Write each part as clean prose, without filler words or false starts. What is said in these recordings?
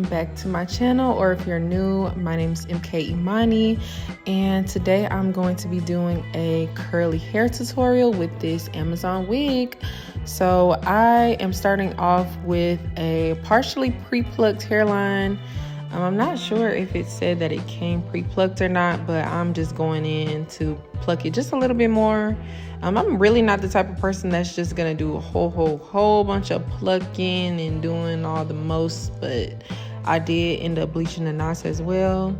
back to my channel, or if you're new, my name is Imani, and today I'm going to be doing a curly hair tutorial with this Amazon wig. So I am starting off with a partially pre-plucked hairline. I'm not sure if it said that it came pre-plucked or not, but I'm just going in to pluck it just a little bit more. I'm really not the type of person that's just gonna do a whole bunch of plucking and doing all the most, but I did end up bleaching the knots as well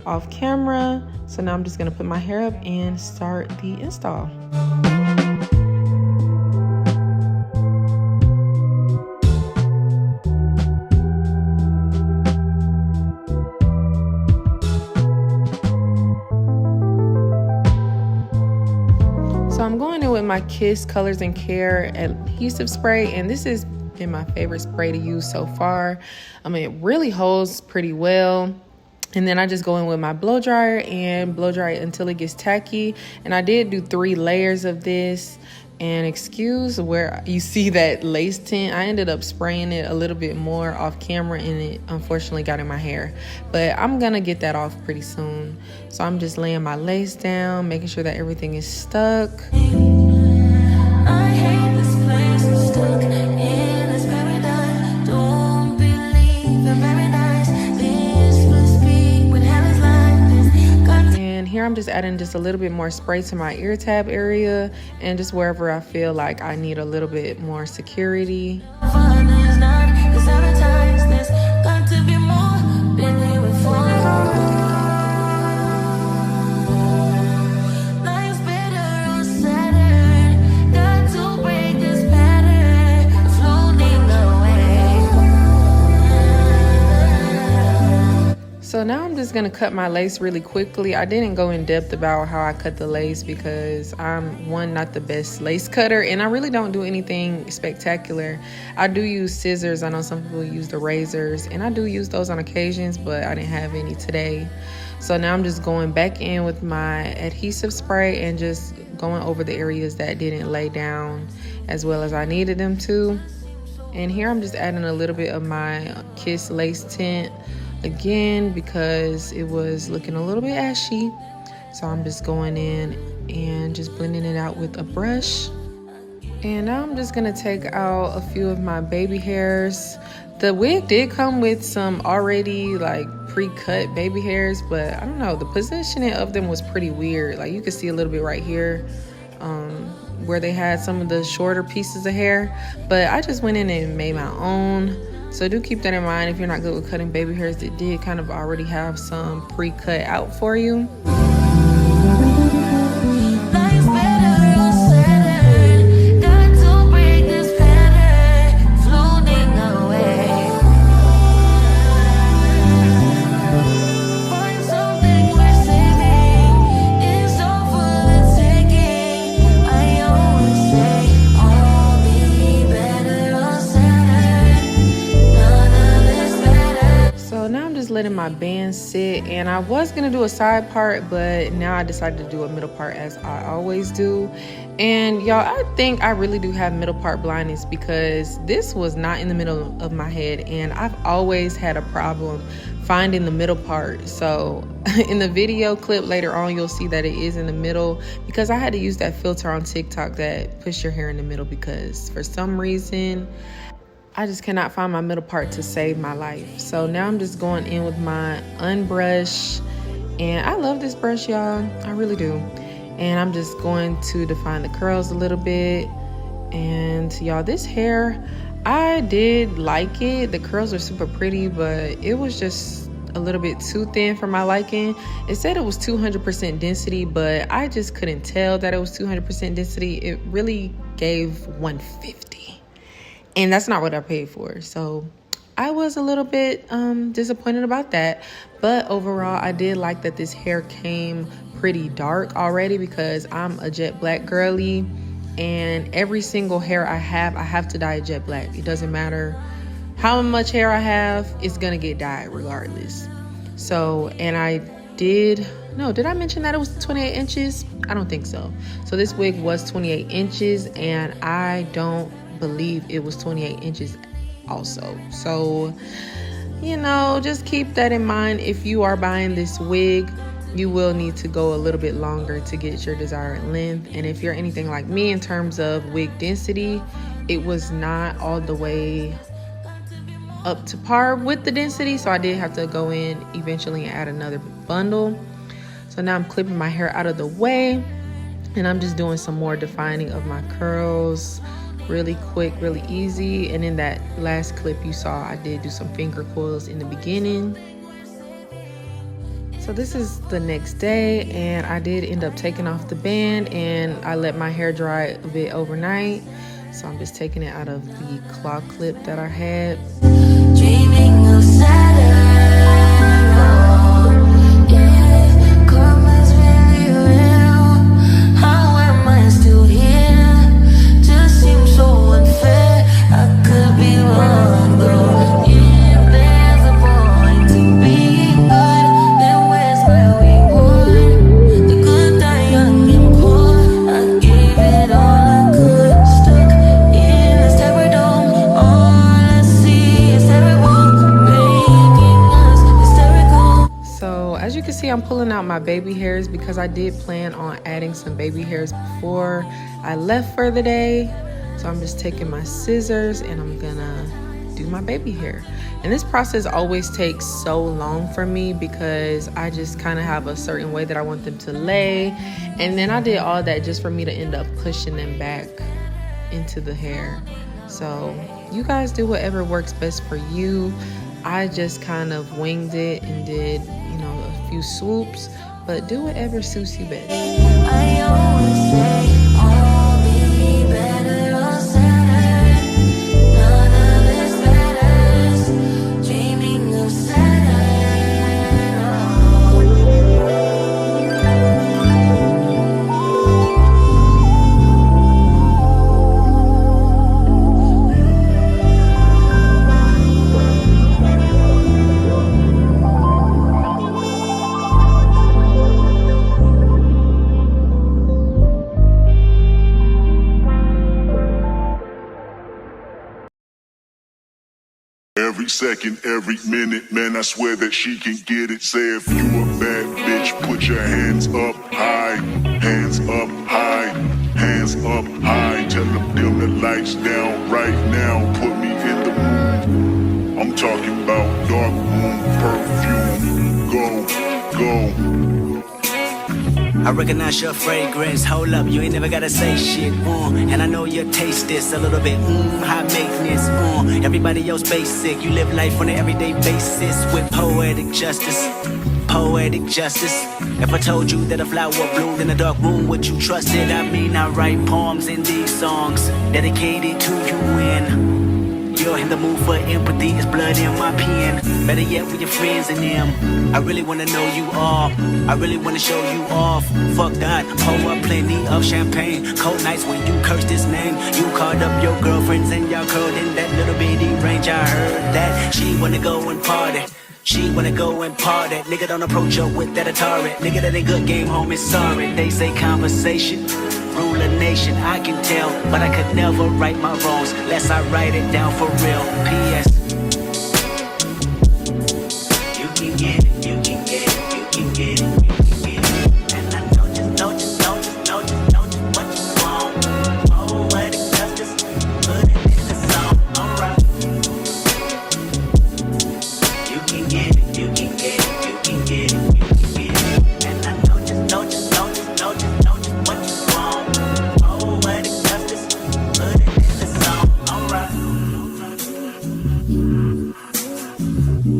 off camera. So now I'm just gonna put my hair up and start the install. So I'm going in with my Kiss Colors and Care adhesive spray, and this has been my favorite spray to use so far. I mean, it really holds pretty well. And then I just go in with my blow dryer and blow dry it until it gets tacky. And I did do 3 layers of this. And excuse where you see that lace tint, I ended up spraying it a little bit more off camera and it unfortunately got in my hair. But I'm gonna get that off pretty soon. So I'm just laying my lace down, making sure that everything is stuck. I hate this place, I'm stuck in this paradise. Don't believe in paradise. This must be when hell is like this. And here I'm just adding just a little bit more spray to my ear tab area and just wherever I feel like I need a little bit more security. So now I'm just gonna cut my lace really quickly. I didn't go in depth about how I cut the lace because I'm not the best lace cutter, and I really don't do anything spectacular. I do use scissors. I know some people use the razors, and I do use those on occasions, but I didn't have any today. So now I'm just going back in with my adhesive spray and just going over the areas that didn't lay down as well as I needed them to. And here I'm just adding a little bit of my Kiss lace tint again because it was looking a little bit ashy. So I'm just going in and just blending it out with a brush. And now I'm just gonna take out a few of my baby hairs. The wig did come with some already like pre-cut baby hairs, but I don't know, the positioning of them was pretty weird. Like you can see a little bit right here where they had some of the shorter pieces of hair, but I just went in and made my own. So do keep that in mind if you're not good with cutting baby hairs. That did kind of already have some pre-cut out for you. Letting my band sit, and I was gonna do a side part, but now I decided to do a middle part as I always do. And y'all, I think I really do have middle part blindness because this was not in the middle of my head, and I've always had a problem finding the middle part. So in the video clip later on, you'll see that it is in the middle because I had to use that filter on TikTok that puts your hair in the middle because for some reason I just cannot find my middle part to save my life. So now I'm just going in with my unbrush, and I love this brush, y'all. I really do. And I'm just going to define the curls a little bit. And y'all, this hair, I did like it. The curls are super pretty, but it was just a little bit too thin for my liking. It said it was 200% density, but I just couldn't tell that it was 200% density. It really gave 150. And that's not what I paid for. So I was a little bit disappointed about that. But overall, I did like that this hair came pretty dark already because I'm a jet black girly. And every single hair I have to dye jet black. It doesn't matter how much hair I have, it's going to get dyed regardless. So, and I did I mention that it was 28 inches? I don't think so. So this wig was 28 inches and I don't believe it was 28 inches also. So you know, just keep that in mind. If you are buying this wig, you will need to go a little bit longer to get your desired length. And if you're anything like me in terms of wig density, it was not all the way up to par with the density, so I did have to go in eventually and add another bundle. So now I'm clipping my hair out of the way, and I'm just doing some more defining of my curls, really quick, really easy. And in that last clip you saw, I did do some finger coils in the beginning. So this is the next day, and I did end up taking off the band, and I let my hair dry a bit overnight. So I'm just taking it out of the claw clip that I had. Dreaming of Saturn, oh, yeah. Karma's really real. How am I still here? Just seems so unfair. I could be wrong, though. If there's a point to being good, then where's my reward? The good die young and poor. I gave it all I could. Stuck in this terror dome. All I see is terrible, making us hysterical. So as you can see, I'm pulling out my baby hairs because I did plan on adding some baby hairs before I left for the day. So I'm just taking my scissors and I'm gonna do my baby hair. And this process always takes so long for me because I just kind of have a certain way that I want them to lay. And then I did all that just for me to end up pushing them back into the hair. So you guys do whatever works best for you. I just kind of winged it and did, you know, a few swoops, but do whatever suits you best. I always say I'll be better on Saturn. None of this matters. Dreaming of Saturn, oh. Every second, every minute, man, I swear that she can get it. Say if you a bad bitch, put your hands up high. Hands up high, hands up high. Tell them dim the lights down right now. Put me in the mood. I'm talking about dark room perfume. Go. I recognize your fragrance. Hold up, you ain't never gotta say shit. And I know your taste is a little bit high maintenance. Everybody else basic. You live life on an everyday basis with poetic justice. Poetic justice. If I told you that a flower bloomed in a dark room, would you trust it? I mean, I write poems in these songs dedicated to you. And you're in the mood for empathy, it's blood in my pen. Better yet with your friends and them. I really wanna know you all, I really wanna show you off. Fuck that, pour up plenty of champagne. Cold nights when you cursed his name. You called up your girlfriends and y'all curled in that little bitty range. I heard that she wanna go and party. She wanna go and party. Nigga don't approach her with that Atari. Nigga that ain't good game, homie, sorry. They say conversation rule a nation, I can tell, but I could never right my wrongs unless I write it down for real. P.S. You can get it, you can get it, you can get it, you can get it. And I know just what you want. Oh, what it does, just put it in the song. Alright. You can get it, you can get it, you can get it, you can get it. And I know just what you want.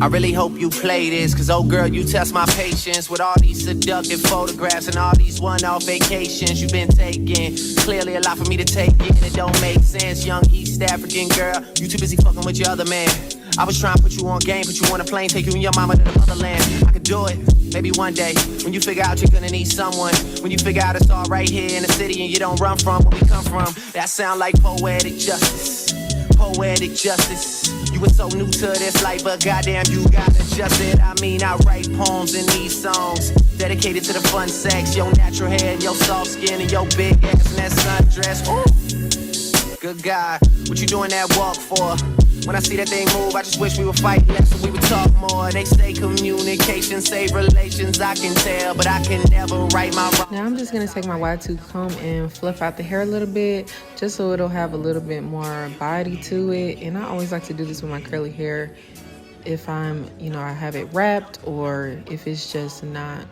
I really hope you play this, cause oh girl, you test my patience with all these seductive photographs and all these one-off vacations you've been taking. Clearly a lot for me to take in, it don't make sense. Young East African girl, you too busy fucking with your other man. I was trying to put you on game, put you on a plane, take you and your mama to the motherland. I could do it, maybe one day, when you figure out you're gonna need someone. When you figure out it's all right here in the city and you don't run from where we come from. That sound like poetic justice, poetic justice. You were so new to this life, but goddamn you got adjusted. I mean, I write poems in these songs dedicated to the fun sex, your natural hair and your soft skin and your big ass and that sundress. Ooh. Good God, what you doing that walk for? When I see that thing move, I just wish we would fight less so we would talk more. They say communication, save relations, I can tell, but I can never right my wrong. Now I'm just gonna take my Y2 comb and fluff out the hair a little bit, just so it'll have a little bit more body to it. And I always like to do this with my curly hair if I'm, you know, I have it wrapped, or if it's just not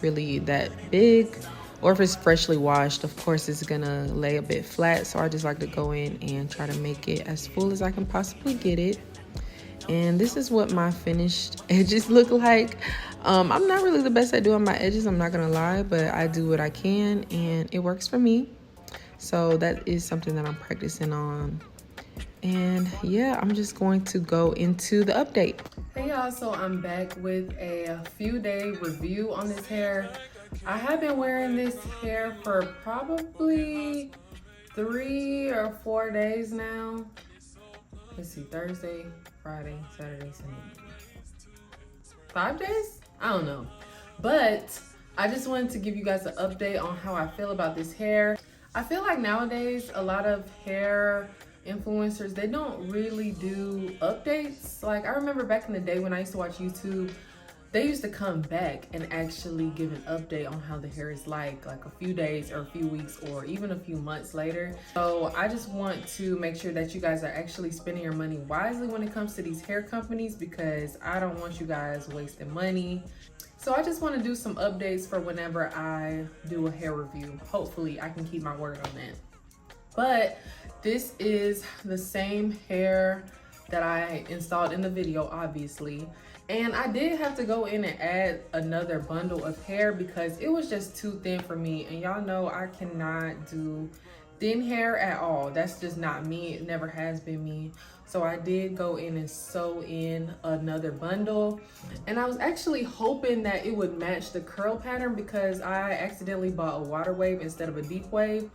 really that big, or if it's freshly washed. Of course it's gonna lay a bit flat, so I just like to go in and try to make it as full as I can possibly get it. And this is what my finished edges look like. I'm not really the best at doing my edges, I'm not gonna lie, but I do what I can and it works for me. So that is something that I'm practicing on. And yeah, I'm just going to go into the update. Hey y'all, so I'm back with a few day review on this hair. I have been wearing this hair for probably 3 or 4 days now. Let's see, Thursday, Friday, Saturday, Sunday. 5 days? I don't know. But I just wanted to give you guys an update on how I feel about this hair. I feel like nowadays a lot of hair influencers, they don't really do updates. Like I remember back in the day when I used to watch YouTube, they used to come back and actually give an update on how the hair is like a few days or a few weeks or even a few months later. So I just want to make sure that you guys are actually spending your money wisely when it comes to these hair companies, because I don't want you guys wasting money. So I just want to do some updates for whenever I do a hair review. Hopefully I can keep my word on that. But this is the same hair that I installed in the video, obviously. And I did have to go in and add another bundle of hair because it was just too thin for me. And y'all know I cannot do thin hair at all. That's just not me. It never has been me. So I did go in and sew in another bundle. And I was actually hoping that it would match the curl pattern because I accidentally bought a water wave instead of a deep wave.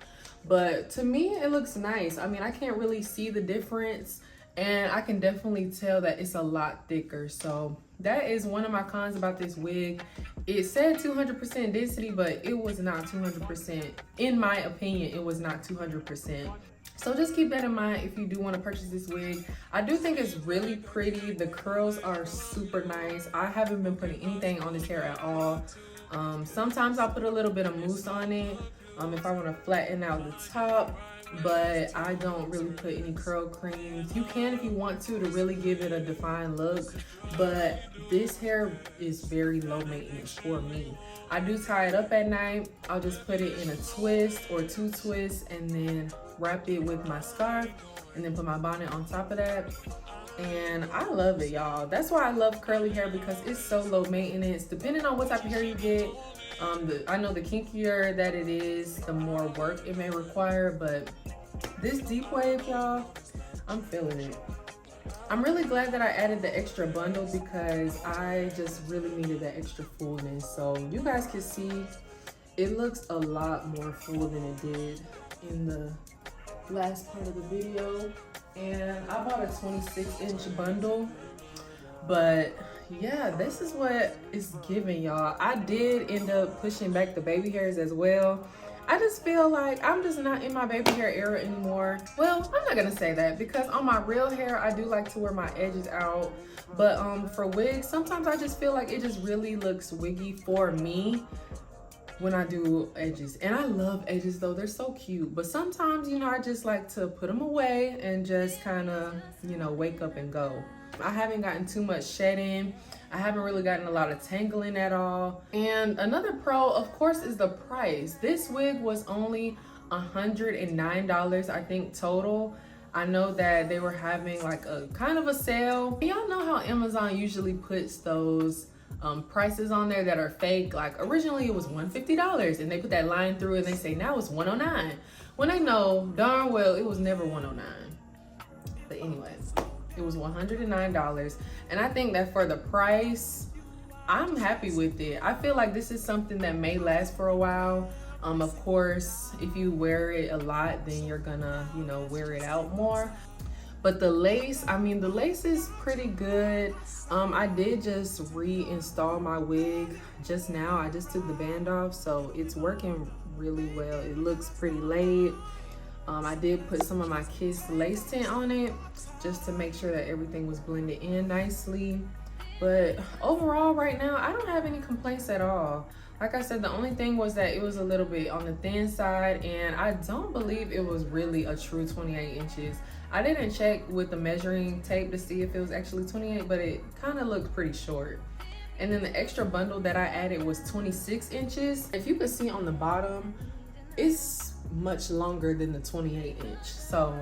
But to me, it looks nice. I mean, I can't really see the difference, and I can definitely tell that it's a lot thicker. So that is one of my cons about this wig. It said 200% density, but it was not 200%. In my opinion, it was not 200%. So just keep that in mind if you do want to purchase this wig. I do think it's really pretty. The curls are super nice. I haven't been putting anything on this hair at all. Sometimes I'll put a little bit of mousse on it if I want to flatten out the top, but I don't really put any curl creams. You can if you want to really give it a defined look, but this hair is very low maintenance for me. I do tie it up at night. I'll just put it in a twist or 2 twists and then wrap it with my scarf and then put my bonnet on top of that. And I love it, y'all. That's why I love curly hair, because it's so low maintenance. Depending on what type of hair you get, I know the kinkier that it is, the more work it may require, but this deep wave, y'all, I'm feeling it. I'm really glad that I added the extra bundle because I just really needed that extra fullness. So you guys can see it looks a lot more full than it did in the last part of the video. And I bought a 26-inch bundle, but yeah, this is what it's giving, y'all. I did end up pushing back the baby hairs as well. I just feel like I'm just not in my baby hair era anymore. Well, I'm not gonna say that, because on my real hair, I do like to wear my edges out. But for wigs, sometimes I just feel like it just really looks wiggy for me when I do edges. And I love edges though, they're so cute. But sometimes, you know, I just like to put them away and just kind of, you know, wake up and go. I haven't gotten too much shedding. I haven't really gotten a lot of tangling at all. And another pro, of course, is the price. This wig was only $109, I think, total. I know that they were having like a kind of a sale. Y'all know how Amazon usually puts those prices on there that are fake. Like originally it was $150 and they put that line through and they say now it's $109, when I know darn well it was never $109. But anyways, it was $109, and I think that for the price, I'm happy with it. I feel like this is something that may last for a while. Of course, if you wear it a lot, then you're gonna, you know, wear it out more. But the lace, I mean, the lace is pretty good. I did just reinstall my wig just now. I just took the band off, so it's working really well. It looks pretty laid. I did put some of my Kiss lace tint on it just to make sure that everything was blended in nicely. But overall right now, I don't have any complaints at all. Like I said, the only thing was that it was a little bit on the thin side, and I don't believe it was really a true 28 inches. I didn't check with the measuring tape to see if it was actually 28, but it kind of looked pretty short. And then the extra bundle that I added was 26 inches. If you could see on the bottom, it's much longer than the 28 inch. So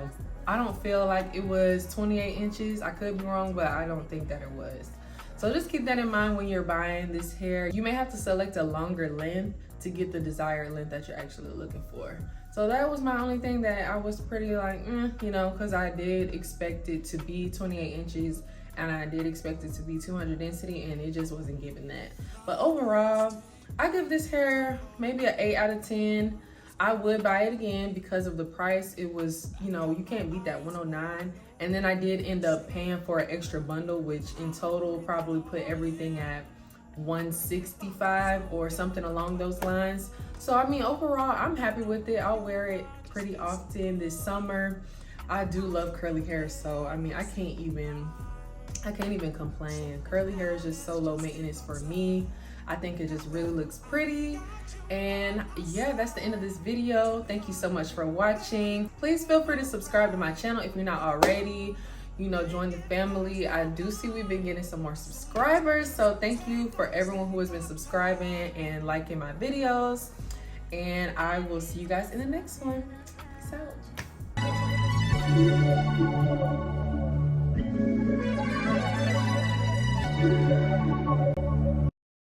I don't feel like it was 28 inches. I could be wrong, but I don't think that it was. So just keep that in mind when you're buying this hair. You may have to select a longer length to get the desired length that you're actually looking for. So that was my only thing that I was pretty like, you know, because I did expect it to be 28 inches and I did expect it to be 200 density, and it just wasn't giving that. But overall, I give this hair maybe an 8 out of 10. I would buy it again because of the price. It was, you know, you can't beat that 109. And then I did end up paying for an extra bundle, which in total probably put everything at 165 or something along those lines. So I mean, overall, I'm happy with it. I'll wear it pretty often this summer. I do love curly hair, so I mean, I can't even complain. Curly hair is just so low maintenance for me. I think it just really looks pretty. And yeah, that's the end of this video. Thank you so much for watching. Please feel free to subscribe to my channel if you're not already. You know, join the family. I do see we've been getting some more subscribers, so thank you for everyone who has been subscribing and liking my videos. And I will see you guys in the next one. Peace out.